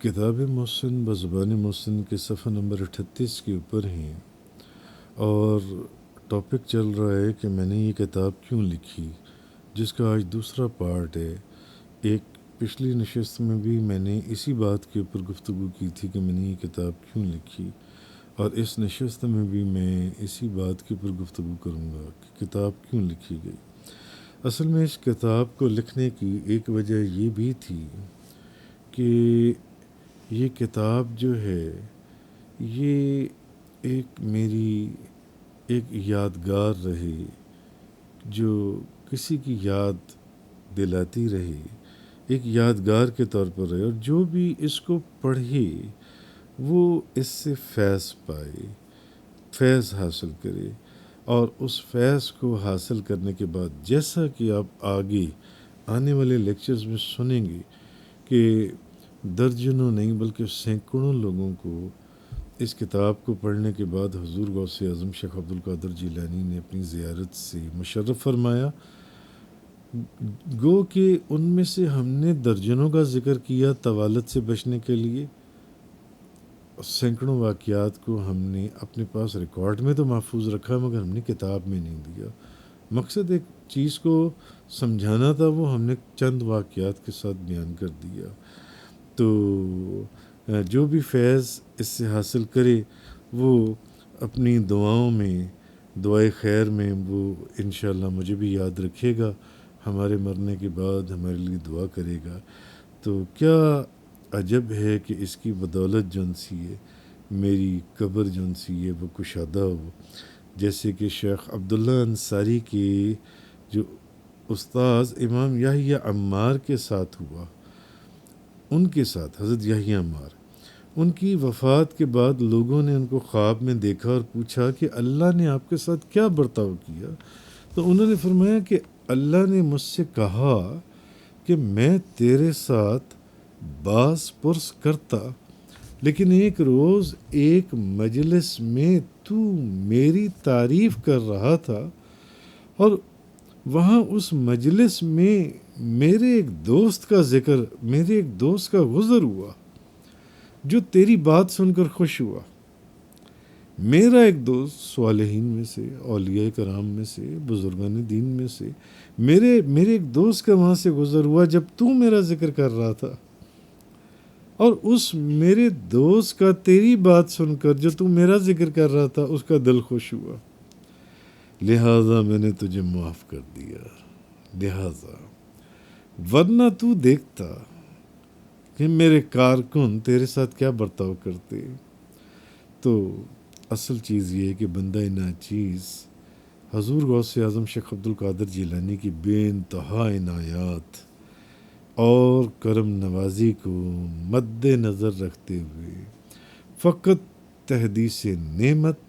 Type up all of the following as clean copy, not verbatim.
کتاب محسن بزبان محسن کے صفحہ نمبر 38 کے اوپر ہیں، اور ٹاپک چل رہا ہے کہ میں نے یہ کتاب کیوں لکھی، جس کا آج دوسرا پارٹ ہے۔ ایک پچھلی نشست میں بھی میں نے اسی بات کے اوپر گفتگو کی تھی کہ میں نے یہ کتاب کیوں لکھی، اور اس نشست میں بھی میں اسی بات کے اوپر گفتگو کروں گا کہ کتاب کیوں لکھی گئی۔ اصل میں اس کتاب کو لکھنے کی ایک وجہ یہ بھی تھی کہ یہ کتاب جو ہے یہ ایک میری ایک یادگار رہے، جو کسی کی یاد دلاتی رہے، ایک یادگار کے طور پر رہے، اور جو بھی اس کو پڑھے وہ اس سے فیض پائے، فیض حاصل کرے، اور اس فیض کو حاصل کرنے کے بعد جیسا کہ آپ آگے آنے والے لیکچرز میں سنیں گے کہ درجنوں نہیں بلکہ سینکڑوں لوگوں کو اس کتاب کو پڑھنے کے بعد حضور غوث اعظم شیخ عبدالقادر جیلانی نے اپنی زیارت سے مشرف فرمایا۔ گو کہ ان میں سے ہم نے درجنوں کا ذکر کیا طوالت سے بچنے کے لیے، سینکڑوں واقعات کو ہم نے اپنے پاس ریکارڈ میں تو محفوظ رکھا مگر ہم نے کتاب میں نہیں دیا۔ مقصد ایک چیز کو سمجھانا تھا، وہ ہم نے چند واقعات کے ساتھ بیان کر دیا۔ تو جو بھی فیض اس سے حاصل کرے وہ اپنی دعاؤں میں، دعائے خیر میں وہ انشاءاللہ مجھے بھی یاد رکھے گا، ہمارے مرنے کے بعد ہمارے لیے دعا کرے گا۔ تو کیا عجب ہے کہ اس کی بدولت جون سی ہے میری قبر جون سی ہے وہ کشادہ ہو، جیسے کہ شیخ عبداللہ انصاری کے جو استاذ امام یحییٰ عمار کے ساتھ ہوا، ان کے ساتھ حضرت یحییٰ عمار، ان کی وفات کے بعد لوگوں نے ان کو خواب میں دیکھا اور پوچھا کہ اللہ نے آپ کے ساتھ کیا برتاؤ کیا، تو انہوں نے فرمایا کہ اللہ نے مجھ سے کہا کہ میں تیرے ساتھ باز پرس کرتا، لیکن ایک روز ایک مجلس میں تو میری تعریف کر رہا تھا، اور وہاں اس مجلس میں میرے ایک دوست کا ذکر، میرے ایک دوست کا گزر ہوا جو تیری بات سن کر خوش ہوا۔ میرا ایک دوست صالحین میں سے، اولیاء کرام میں سے، بزرگان دین میں سے، میرے ایک دوست کا وہاں سے گزر ہوا جب تو میرا ذکر کر رہا تھا، اور اس میرے دوست کا تیری بات سن کر جو تو میرا ذکر کر رہا تھا اس کا دل خوش ہوا، لہٰذا میں نے تجھے معاف کر دیا، لہٰذا ورنہ تو دیکھتا کہ میرے کارکن تیرے ساتھ کیا برتاؤ کرتے۔ تو اصل چیز یہ ہے کہ بندہ ناچیز حضور غوث اعظم شیخ عبدالقادر جیلانی کی بے انتہا عنایات اور کرم نوازی کو مد نظر رکھتے ہوئے فقط تحدیث نعمت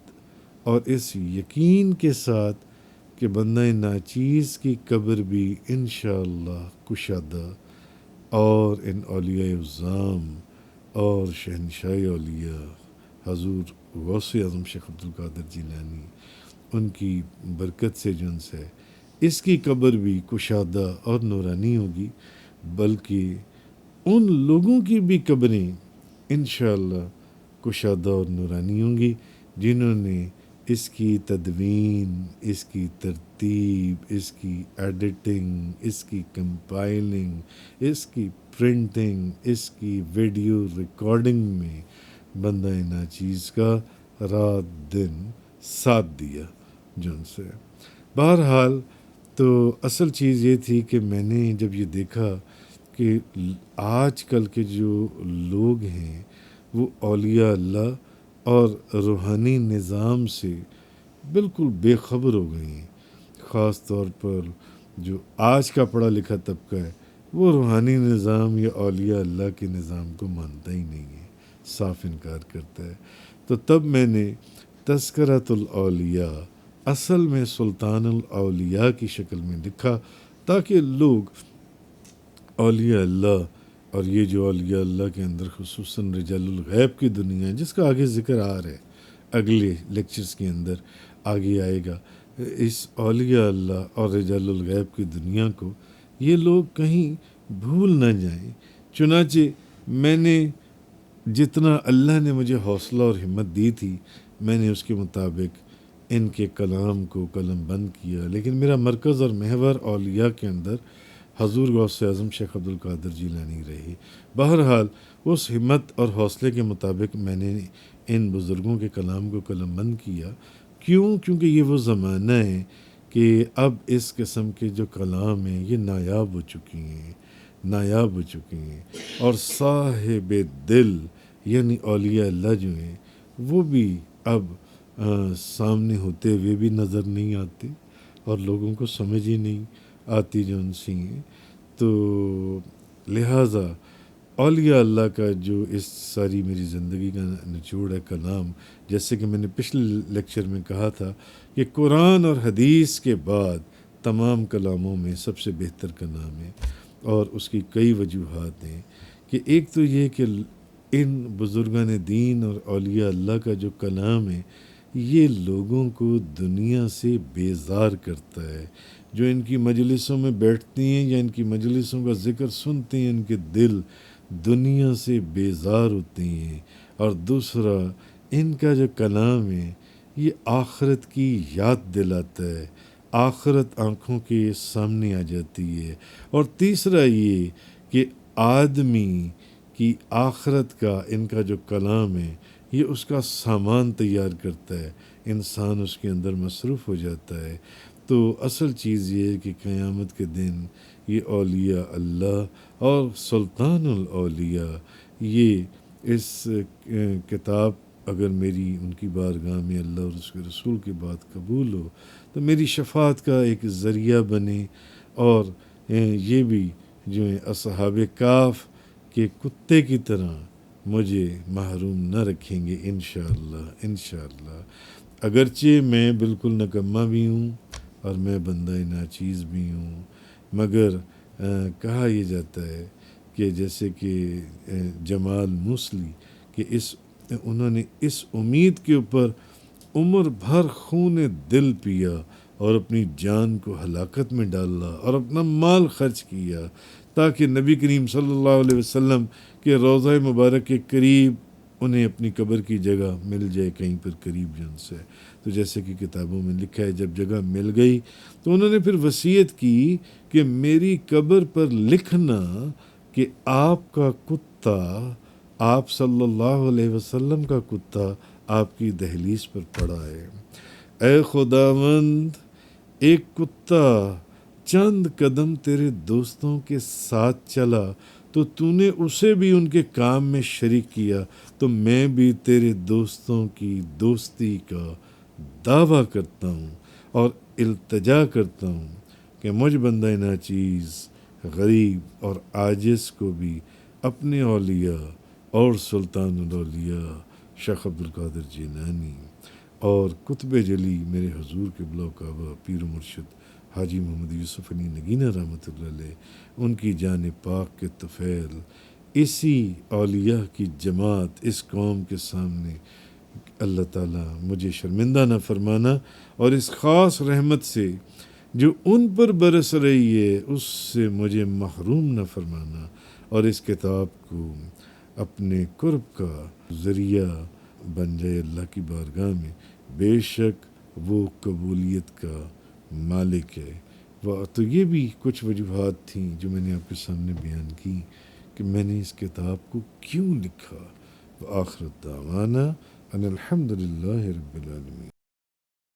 اور اس یقین کے ساتھ کہ بندہ ناچیز کی قبر بھی انشاءاللہ کشادہ، اور ان اولیاء اعظام اور شہنشاہ اولیاء حضور غوث اعظم شیخ عبدالقادر جیلانی ان کی برکت سے جن سے اس کی قبر بھی کشادہ اور نورانی ہوگی، بلکہ ان لوگوں کی بھی قبریں انشاءاللہ کشادہ اور نورانی ہوں گی جنہوں نے اس کی تدوین، اس کی ترتیب، اس کی ایڈیٹنگ، اس کی کمپائلنگ، اس کی پرنٹنگ، اس کی ویڈیو ریکارڈنگ میں بندہ ناچیز کا رات دن ساتھ دیا جن سے۔ بہرحال تو اصل چیز یہ تھی کہ میں نے جب یہ دیکھا کہ آج کل کے جو لوگ ہیں وہ اولیاء اللہ اور روحانی نظام سے بالکل بے خبر ہو گئے ہیں، خاص طور پر جو آج کا پڑھا لکھا طبقہ ہے وہ روحانی نظام یا اولیاء اللہ کے نظام کو مانتا ہی نہیں ہے، صاف انکار کرتا ہے۔ تو تب میں نے تذکرۃ الاولیاء اصل میں سلطان الاولیاء کی شکل میں لکھا، تاکہ لوگ اولیاء اللہ اور یہ جو اولیاء اللہ کے اندر خصوصاً رجال الغیب کی دنیا ہے، جس کا آگے ذکر آ رہا ہے اگلے لیکچرز کے اندر آگے آئے گا، اس اولیاء اللہ اور رجال الغیب کی دنیا کو یہ لوگ کہیں بھول نہ جائیں۔ چنانچہ میں نے جتنا اللہ نے مجھے حوصلہ اور ہمت دی تھی میں نے اس کے مطابق ان کے کلام کو قلم بند کیا، لیکن میرا مرکز اور محور اولیاء کے اندر حضور غوث اعظم شیخ عبد القادر جیلانی رہی۔ بہرحال اس ہمت اور حوصلے کے مطابق میں نے ان بزرگوں کے کلام کو قلم بند کیا۔ کیوں؟ کیونکہ یہ وہ زمانہ ہے کہ اب اس قسم کے جو کلام ہیں یہ نایاب ہو چکی ہیں، نایاب ہو چکی ہیں، اور صاحب دل یعنی اولیاء اللہ جو ہیں وہ بھی اب سامنے ہوتے ہوئے بھی نظر نہیں آتے اور لوگوں کو سمجھ ہی نہیں آتی جو ان سے ہیں۔ تو لہٰذا اولیاء اللہ کا جو اس ساری میری زندگی کا نچوڑ ہے کلام، جیسے کہ میں نے پچھلے لیکچر میں کہا تھا کہ قرآن اور حدیث کے بعد تمام کلاموں میں سب سے بہتر کلام ہے، اور اس کی کئی وجوہات ہیں کہ ایک تو یہ کہ ان بزرگان دین اور اولیاء اللہ کا جو کلام ہے یہ لوگوں کو دنیا سے بیزار کرتا ہے۔ جو ان کی مجلسوں میں بیٹھتے ہیں یا ان کی مجلسوں کا ذکر سنتے ہیں ان کے دل دنیا سے بیزار ہوتے ہیں۔ اور دوسرا ان کا جو کلام ہے یہ آخرت کی یاد دلاتا ہے، آخرت آنکھوں کے سامنے آ جاتی ہے۔ اور تیسرا یہ کہ آدمی کی آخرت کا ان کا جو کلام ہے یہ اس کا سامان تیار کرتا ہے، انسان اس کے اندر مصروف ہو جاتا ہے۔ تو اصل چیز یہ ہے کہ قیامت کے دن یہ اولیاء اللہ اور سلطان الاولیاء یہ اس کتاب اگر میری ان کی بارگاہ میں اللہ اور اس کے رسول کی بات قبول ہو تو میری شفاعت کا ایک ذریعہ بنے، اور یہ بھی جو ہے اصحاب کاف کے کتے کی طرح مجھے محروم نہ رکھیں گے انشاءاللہ انشاءاللہ۔ اگرچہ میں بالکل نکمہ بھی ہوں اور میں بندہ ناچیز بھی ہوں، مگر کہا یہ جاتا ہے کہ جیسے کہ جمال موصلی کہ انہوں نے اس امید کے اوپر عمر بھر خون دل پیا اور اپنی جان کو ہلاکت میں ڈالا اور اپنا مال خرچ کیا تاکہ نبی کریم صلی اللہ علیہ وسلم کے روضہ مبارک کے قریب انہیں اپنی قبر کی جگہ مل جائے کہیں پر قریب جن سے۔ تو جیسے کہ کتابوں میں لکھا ہے جب جگہ مل گئی تو انہوں نے پھر وصیت کی کہ میری قبر پر لکھنا کہ آپ کا کتا، آپ صلی اللہ علیہ وسلم کا کتا آپ کی دہلیز پر پڑا ہے۔ اے خداوند، ایک کتا چند قدم تیرے دوستوں کے ساتھ چلا تو تو نے اسے بھی ان کے کام میں شریک کیا، تو میں بھی تیرے دوستوں کی دوستی کا دعویٰ کرتا ہوں اور التجا کرتا ہوں کہ مجھ بندہ ناچیز غریب اور عاجز کو بھی اپنے اولیاء اور سلطان الاولیاء شیخ عبد القادر جیلانی اور قطب جلی میرے حضور قبلہ و کعبہ پیر و مرشد حاجی محمد یوسف علی نگینہ رحمۃ اللہ علیہ، ان کی جان پاک کے طفیل اسی اولیاء کی جماعت اس قوم کے سامنے اللہ تعالیٰ مجھے شرمندہ نہ فرمانا، اور اس خاص رحمت سے جو ان پر برس رہی ہے اس سے مجھے محروم نہ فرمانا، اور اس کتاب کو اپنے قرب کا ذریعہ بن جائے اللہ کی بارگاہ میں۔ بے شک وہ قبولیت کا مالک ہے۔ تو یہ بھی کچھ وجوہات تھیں جو میں نے آپ کے سامنے بیان کی کہ میں نے اس کتاب کو کیوں لکھا۔ وآخر دعوانا ان الحمد للہ رب العالمین۔